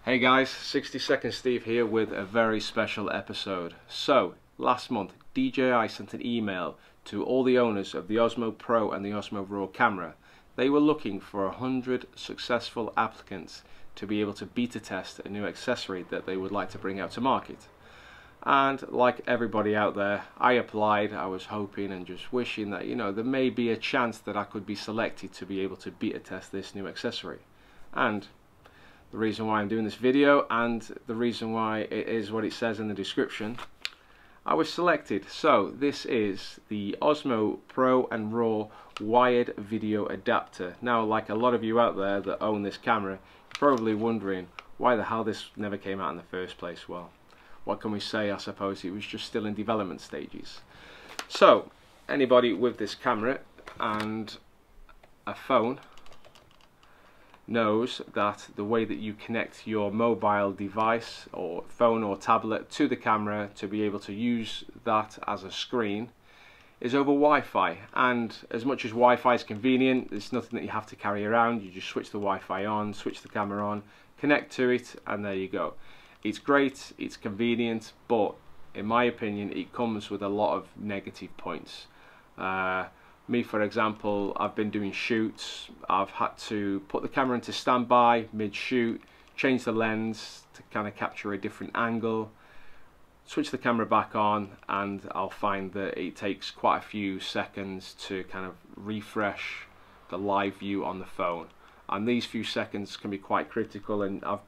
Hey guys, 60-second Steve here with a very special episode. So, last month DJI sent an email to all the owners of the Osmo Pro and the Osmo Raw camera. They were looking for 100 successful applicants to be able to beta test a new accessory that they would like to bring out to market. And like everybody out there, I applied. I was hoping and just wishing that, there may be a chance that I could be selected to be able to beta test this new accessory. And the reason why I'm doing this video, and the reason why it is what it says in the description, I was selected. So this is the Osmo Pro and Raw wired video adapter. Now, like a lot of you out there that own this camera, you're probably wondering why the hell this never came out in the first place. Well, what can we say? I suppose it was just still in development stages. So anybody with this camera and a phone knows that the way that you connect your mobile device or phone or tablet to the camera to be able to use that as a screen is over Wi-Fi. And as much as Wi-Fi is convenient, it's nothing that you have to carry around. You just switch the Wi-Fi on, switch the camera on, connect to it, and there you go. It's great, it's convenient, but in my opinion it comes with a lot of negative points. Me, for example, I've been doing shoots. I've had to put the camera into standby mid-shoot, change the lens to kind of capture a different angle, switch the camera back on, and I'll find that it takes quite a few seconds to kind of refresh the live view on the phone. And these few seconds can be quite critical, and I've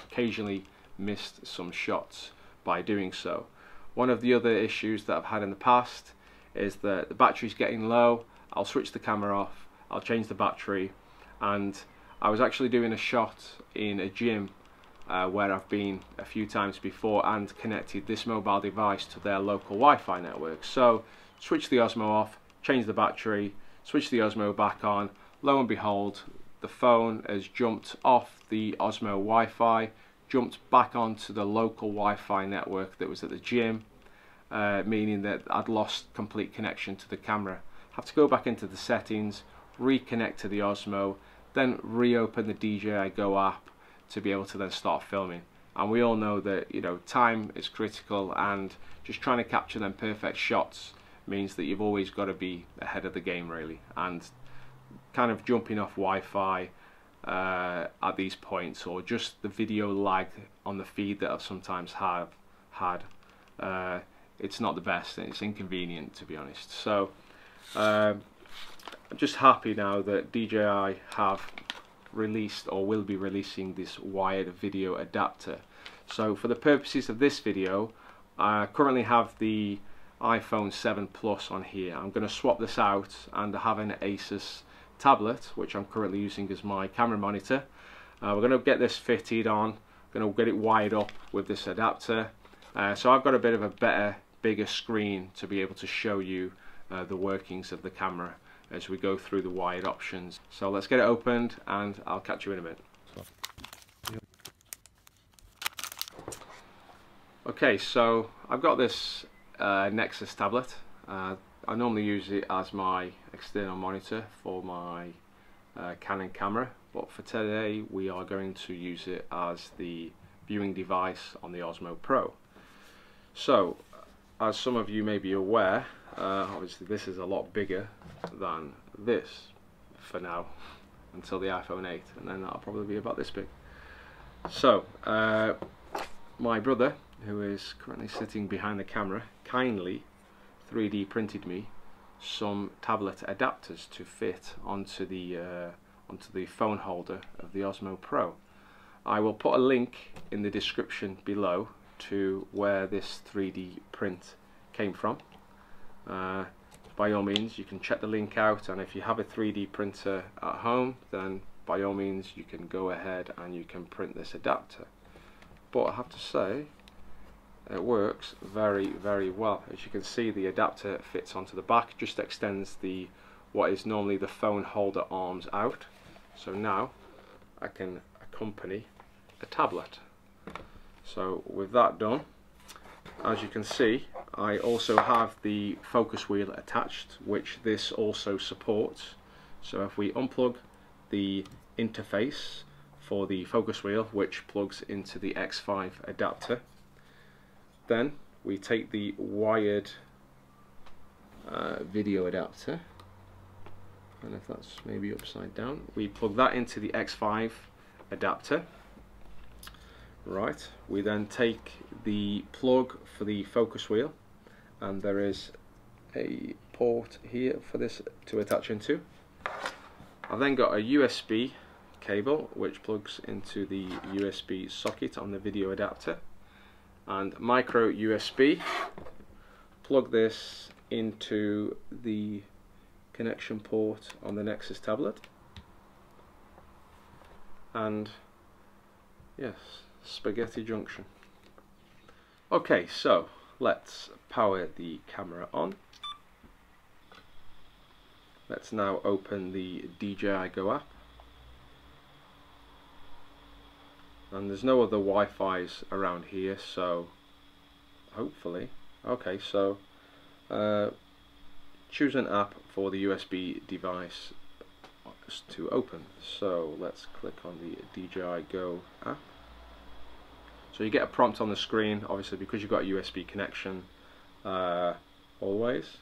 occasionally missed some shots by doing so. One of the other issues that I've had in the past is that the battery's getting low. I'll switch the camera off, I'll change the battery, and I was actually doing a shot in a gym where I've been a few times before and connected this mobile device to their local Wi-Fi network. So switch the Osmo off, change the battery, switch the Osmo back on. Lo and behold, the phone has jumped off the Osmo Wi-Fi, jumped back onto the local Wi-Fi network that was at the gym, meaning that I'd lost complete connection to the camera. Have to go back into the settings, reconnect to the Osmo, then reopen the DJI Go app to be able to then start filming. And we all know that time is critical, and just trying to capture them perfect shots means that you've always got to be ahead of the game, really. And kind of jumping off Wi-Fi at these points, or just the video lag on the feed that I've sometimes had, it's not the best, and it's inconvenient, to be honest. So I'm just happy now that DJI have released, or will be releasing, this wired video adapter. So for the purposes of this video, I currently have the iPhone 7 Plus on here. I'm going to swap this out and have an Asus tablet, which I'm currently using as my camera monitor. We're going to get this fitted on, going to get it wired up with this adapter. So I've got a bit of a bigger screen to be able to show you the workings of the camera as we go through the wired options. So let's get it opened and I'll catch you in a minute. Okay, so I've got this Nexus tablet. I normally use it as my external monitor for my Canon camera, but for today we are going to use it as the viewing device on the Osmo Pro. So, as some of you may be aware, obviously this is a lot bigger than this for now, until the iPhone 8, and then that'll probably be about this big. So, my brother, who is currently sitting behind the camera, kindly 3D printed me some tablet adapters to fit onto the phone holder of the Osmo Pro. I will put a link in the description below to where this 3D print came from. By all means, you can check the link out, and if you have a 3D printer at home, then by all means you can go ahead and you can print this adapter. But I have to say, it works very, very well. As you can see, the adapter fits onto the back, just extends what is normally the phone holder arms out. So now I can accompany a tablet. So with that done, as you can see, I also have the focus wheel attached, which this also supports. So if we unplug the interface for the focus wheel, which plugs into the X5 adapter. Then we take the wired video adapter, and if that's maybe upside down, we plug that into the X5 adapter. Right, we then take the plug for the focus wheel, and there is a port here for this to attach into. I've then got a USB cable which plugs into the USB socket on the video adapter, and micro USB. Plug this into the connection port on the Nexus tablet, and yes, spaghetti junction. Okay, so let's power the camera on. Let's now open the DJI Go app, and there's no other Wi-Fi's around here, so hopefully, okay, so choose an app for the USB device to open. So let's click on the DJI Go app. So you get a prompt on the screen, obviously because you've got a USB connection always.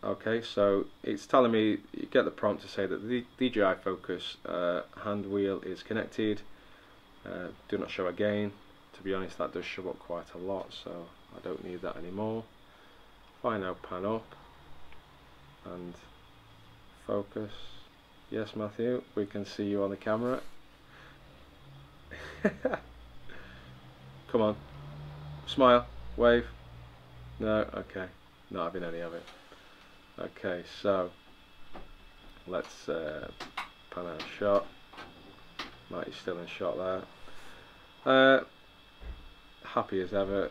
Okay, so it's telling me, you get the prompt to say that the DJI Focus hand wheel is connected. Do not show again. To be honest, that does show up quite a lot, so I don't need that anymore. If I now pan up and focus, yes Matthew, we can see you on the camera. Come on, smile, wave. No, okay, not having any of it. Okay, so let's pan out shot. Matty's still in shot there. Happy as ever.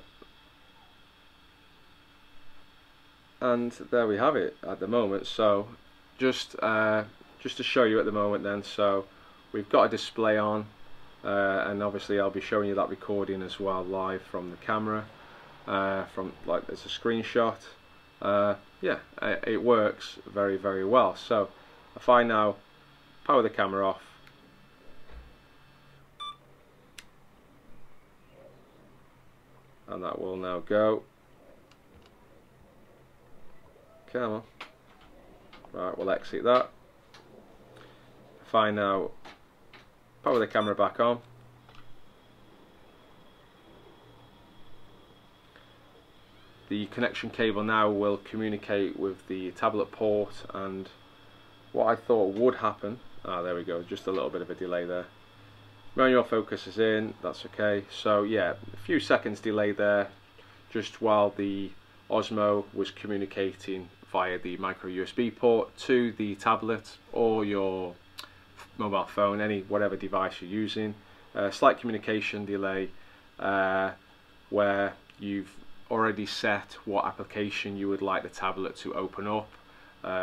And there we have it at the moment. So just to show you at the moment then, so we've got a display on, and obviously I'll be showing you that recording as well live from the camera, from like there's a screenshot. Yeah, it works very, very well. So if I now power the camera off, and that will now go. Come on. Right, we'll exit that. If I now power the camera back on, the connection cable now will communicate with the tablet port, and what I thought would happen, there we go, just a little bit of a delay there. Manual focus is in, that's okay. So yeah, a few seconds delay there, just while the Osmo was communicating via the micro USB port to the tablet or your mobile phone, whatever device you're using. Slight communication delay where you've already set what application you would like the tablet to open up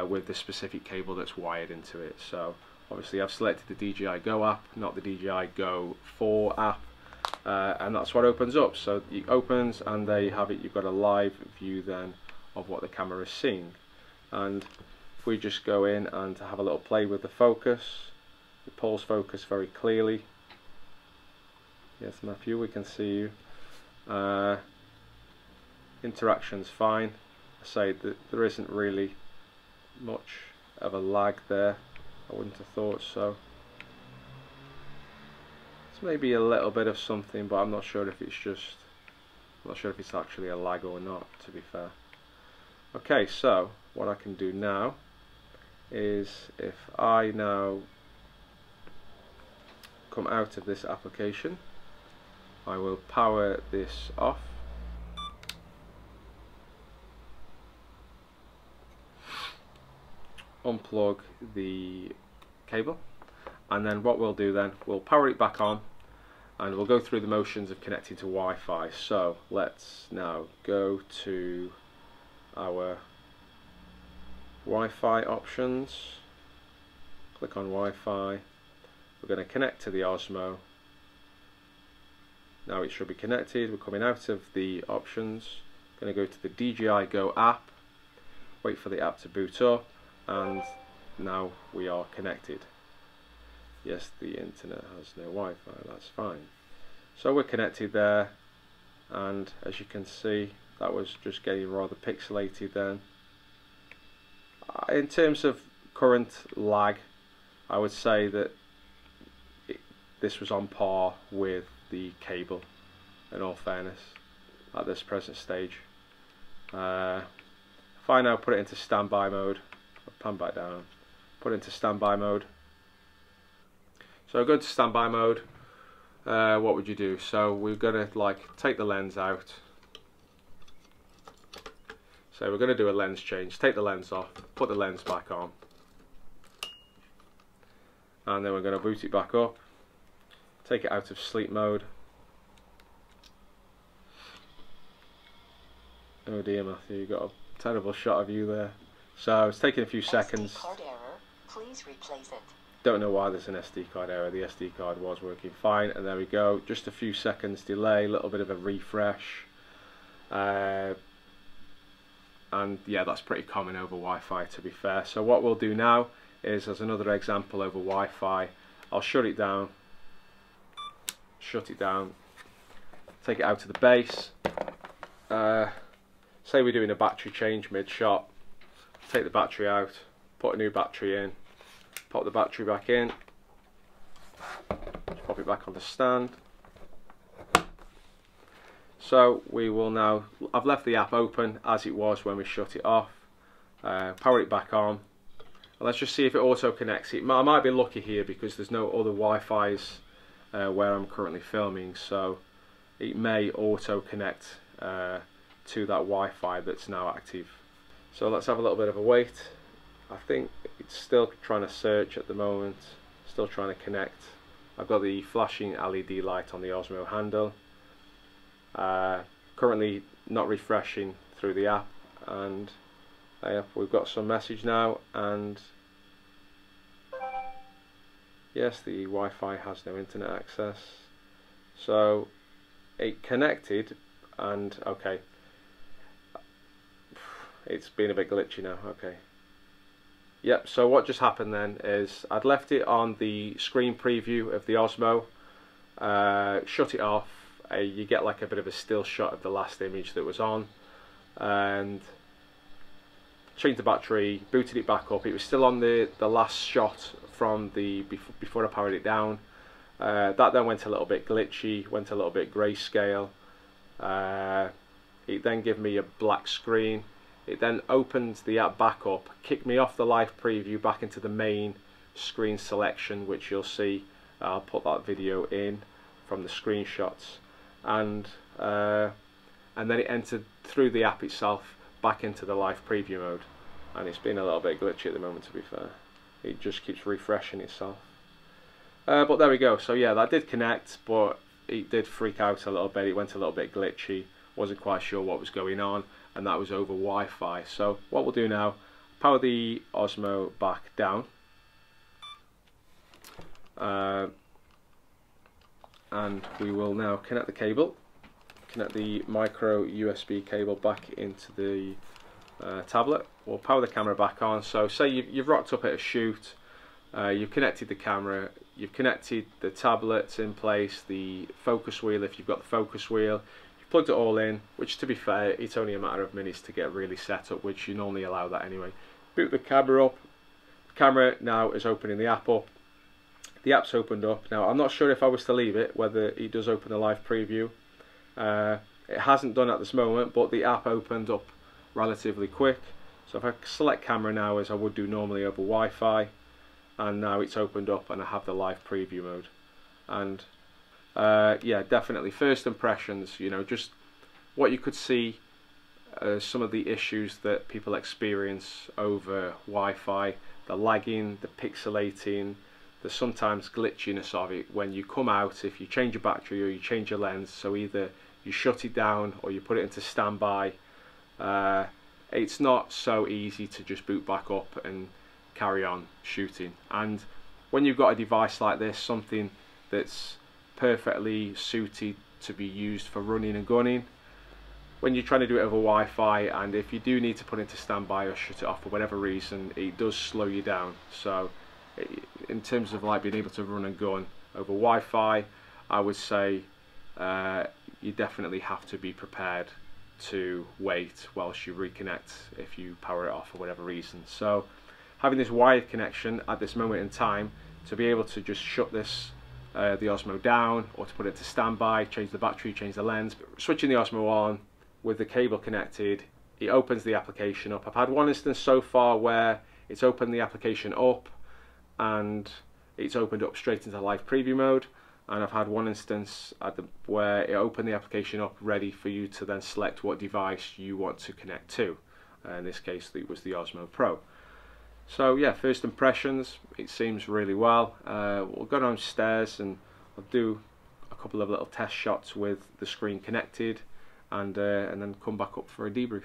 with the specific cable that's wired into it. So obviously I've selected the DJI Go app, not the DJI Go 4 app, and that's what opens up. So it opens, and there you have it. You've got a live view then of what the camera is seeing. And if we just go in and have a little play with the focus, it pulls focus very clearly. Yes Matthew, we can see you. Interaction's fine. I say that there isn't really much of a lag there. I wouldn't have thought so. It's maybe a little bit of something, but I'm not sure if it's actually a lag or not, to be fair. Okay, so what I can do now is, if I now come out of this application, I will power this off. Unplug the cable, and then what we'll do then, we'll power it back on, and we'll go through the motions of connecting to Wi-Fi. So let's now go to our Wi-Fi options, click on Wi-Fi. We're going to connect to the Osmo. Now it should be connected. We're coming out of the options, going to go to the DJI Go app, wait for the app to boot up, and now we are connected. Yes, the internet has no Wi-Fi, that's fine. So we're connected there, and as you can see, that was just getting rather pixelated then. In terms of current lag, I would say that this was on par with the cable, in all fairness, at this present stage. If I now put it into standby mode, I'll pan back down, put it into standby mode. So go to standby mode. What would you do? So we're going to like take the lens out. So we're going to do a lens change. Take the lens off, put the lens back on, and then we're going to boot it back up. Take it out of sleep mode. Oh dear, Matthew, you got a terrible shot of you there. So it's taking a few seconds. SD card error. Please replace it. Don't know why there's an SD card error. The SD card was working fine, and there we go. Just a few seconds delay, a little bit of a refresh. And yeah, that's pretty common over Wi-Fi, to be fair. So what we'll do now is, as another example over Wi-Fi, I'll shut it down, take it out to the base. Say we're doing a battery change mid-shot, take the battery out, put a new battery in, pop the battery back in, just pop it back on the stand. So we will now, I've left the app open as it was when we shut it off, power it back on, and let's just see if it auto connects. I might be lucky here because there's no other Wi-Fi's where I'm currently filming, so it may auto connect to that Wi-Fi that's now active. So let's have a little bit of a wait. I think it's still trying to search at the moment, still trying to connect. I've got the flashing LED light on the Osmo handle. Currently not refreshing through the app, and we've got some message now, and yes, the Wi-Fi has no internet access. So it connected, and okay, it's been a bit glitchy now. Okay, yep, so what just happened then is I'd left it on the screen preview of the Osmo, shut it off. You get like a bit of a still shot of the last image that was on, and changed the battery, booted it back up. It was still on the last shot from the before I powered it down. That then went a little bit glitchy, went a little bit grayscale. It then gave me a black screen. It then opened the app back up, kicked me off the live preview back into the main screen selection, which you'll see. I'll put that video in from the screenshots, and then it entered through the app itself back into the live preview mode, and it's been a little bit glitchy at the moment, to be fair. It just keeps refreshing itself. But there we go. So yeah, that did connect, but it did freak out a little bit. It went a little bit glitchy, wasn't quite sure what was going on, and that was over Wi-Fi. So what we'll do now, power the Osmo back down, and we will now connect the cable, connect the micro USB cable back into the tablet. We'll power the camera back on. So say you've rocked up at a shoot, you've connected the camera, you've connected the tablets in place, the focus wheel if you've got the focus wheel, you've plugged it all in, which to be fair, it's only a matter of minutes to get really set up, which you normally allow that anyway. Boot the camera up. The camera now is opening the app up. The app's opened up. Now I'm not sure if I was to leave it, whether it does open the live preview. It hasn't done at this moment, but the app opened up relatively quick. So if I select camera now, as I would do normally over Wi-Fi, and now it's opened up and I have the live preview mode. And yeah, definitely first impressions, you know, just what you could see, some of the issues that people experience over Wi-Fi, the lagging, the pixelating, the sometimes glitchiness of it when you come out, if you change your battery or you change your lens, so either you shut it down or you put it into standby. It's not so easy to just boot back up and carry on shooting. And when you've got a device like this, something that's perfectly suited to be used for running and gunning, when you're trying to do it over Wi-Fi, and if you do need to put it into standby or shut it off for whatever reason, it does slow you down. So in terms of like being able to run and gun over Wi-Fi, I would say you definitely have to be prepared to wait whilst you reconnect if you power it off for whatever reason. So having this wired connection at this moment in time, to be able to just shut this the Osmo down, or to put it to standby, change the battery, change the lens, switching the Osmo on with the cable connected, it opens the application up. I've had one instance so far where it's opened the application up and it's opened up straight into live preview mode, and I've had one instance where it opened the application up ready for you to then select what device you want to connect to. In this case it was the Osmo Pro. So yeah, first impressions, it seems really well. We'll go downstairs and I'll do a couple of little test shots with the screen connected, and then come back up for a debrief.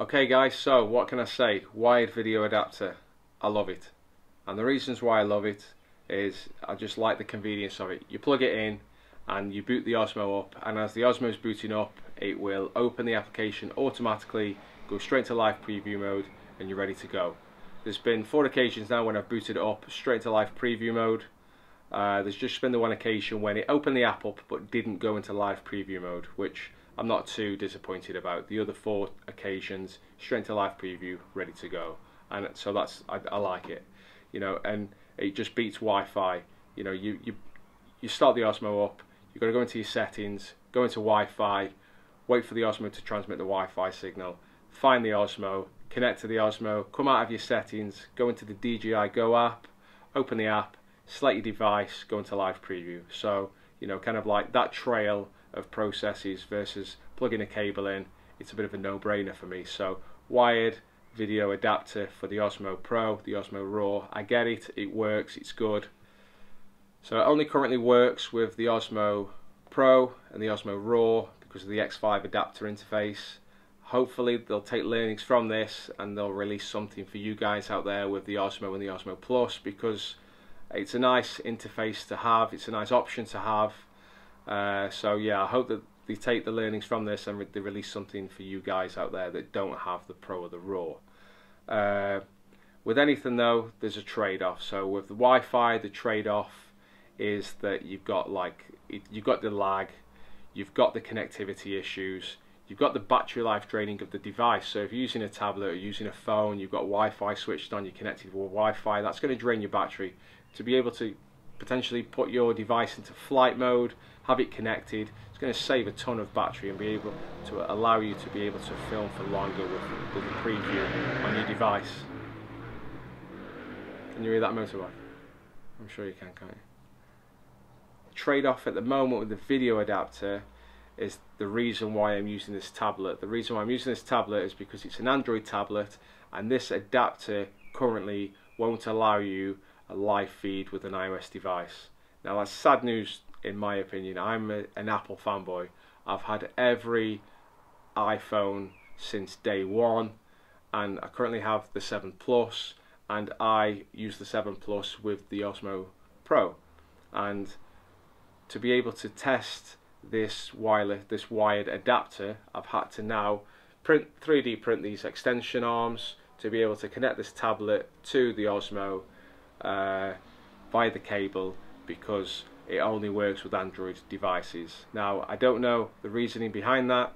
Okay guys, so what can I say? Wired video adapter, I love it. And the reasons why I love it is I just like the convenience of it. You plug it in and you boot the Osmo up, and as the Osmo is booting up, it will open the application automatically, go straight to live preview mode, and you're ready to go. There's been 4 occasions now when I've booted it up straight to live preview mode. There's just been the one occasion when it opened the app up but didn't go into live preview mode, which I'm not too disappointed about. The other 4 occasions, straight to live preview, ready to go. And so that's, I like it, you know, and it just beats Wi-Fi. You know, you start the Osmo up, you've got to go into your settings, go into Wi-Fi, wait for the Osmo to transmit the Wi-Fi signal, find the Osmo, connect to the Osmo, come out of your settings, go into the DJI Go app, open the app, select your device, go into live preview. So, you know, kind of like that trail of processes versus plugging a cable in, it's a bit of a no-brainer for me. So wired video adapter for the Osmo Pro, the Osmo Raw, I get it, it works, it's good. So it only currently works with the Osmo Pro and the Osmo Raw because of the X5 adapter interface. Hopefully they'll take learnings from this and they'll release something for you guys out there with the Osmo and the Osmo Plus, because it's a nice interface to have, it's a nice option to have. So yeah, I hope that they take the learnings from this and they release something for you guys out there that don't have the Pro or the Raw. With anything though, there's a trade-off. So with the Wi-Fi, the trade-off is that you've got the lag, you've got the connectivity issues, you've got the battery life draining of the device. So if you're using a tablet or using a phone, you've got Wi-Fi switched on, you're connected with Wi-Fi, that's going to drain your battery. To be able to potentially put your device into flight mode, have it connected, it's going to save a ton of battery and be able to allow you to be able to film for longer with the preview on your device. Can you hear that motorbike? I'm sure you can, can't you? Trade-off at the moment with the video adapter is the reason why I'm using this tablet. The reason why I'm using this tablet is because it's an Android tablet, and this adapter currently won't allow you a live feed with an iOS device. Now that's sad news in my opinion. I'm an Apple fanboy. I've had every iPhone since day one, and I currently have the 7 Plus, and I use the 7 Plus with the Osmo Pro. And to be able to test this wired adapter, I've had to now 3D print these extension arms to be able to connect this tablet to the Osmo via the cable, because it only works with Android devices. Now I don't know the reasoning behind that,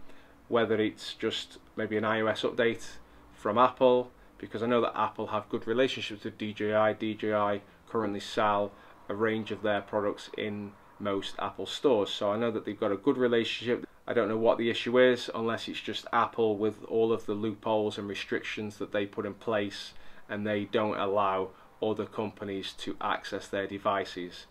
whether it's just maybe an iOS update from Apple, because I know that Apple have good relationships with DJI. DJI currently sell a range of their products in most Apple stores, so I know that they've got a good relationship. I don't know what the issue is, unless it's just Apple with all of the loopholes and restrictions that they put in place, and they don't allow other companies to access their devices.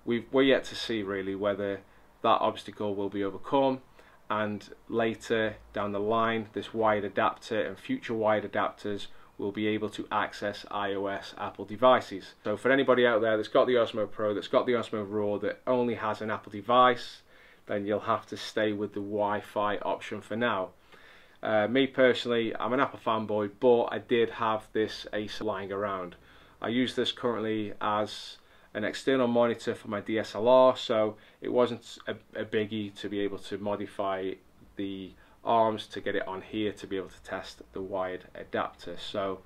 We're yet to see really whether that obstacle will be overcome, and later down the line this wired adapter and future wired adapters will be able to access iOS Apple devices. So for anybody out there that's got the Osmo Pro, that's got the Osmo Raw, that only has an Apple device, then you'll have to stay with the Wi-Fi option for now. Me personally, I'm an Apple fanboy, but I did have this Acer lying around. I use this currently as an external monitor for my DSLR, so it wasn't a biggie to be able to modify the arms to get it on here to be able to test the wired adapter. So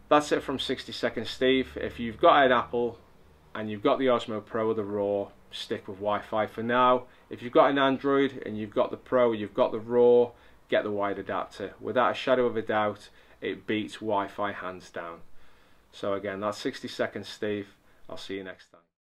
that's it from 60 Second Steve. If you've got an Apple and you've got the Osmo Pro or the Raw, stick with Wi-Fi for now. If you've got an Android and you've got the Pro, you've got the Raw, get the wired adapter. Without a shadow of a doubt, it beats Wi-Fi hands down. So again, that's 60 Second Steve. I'll see you next time.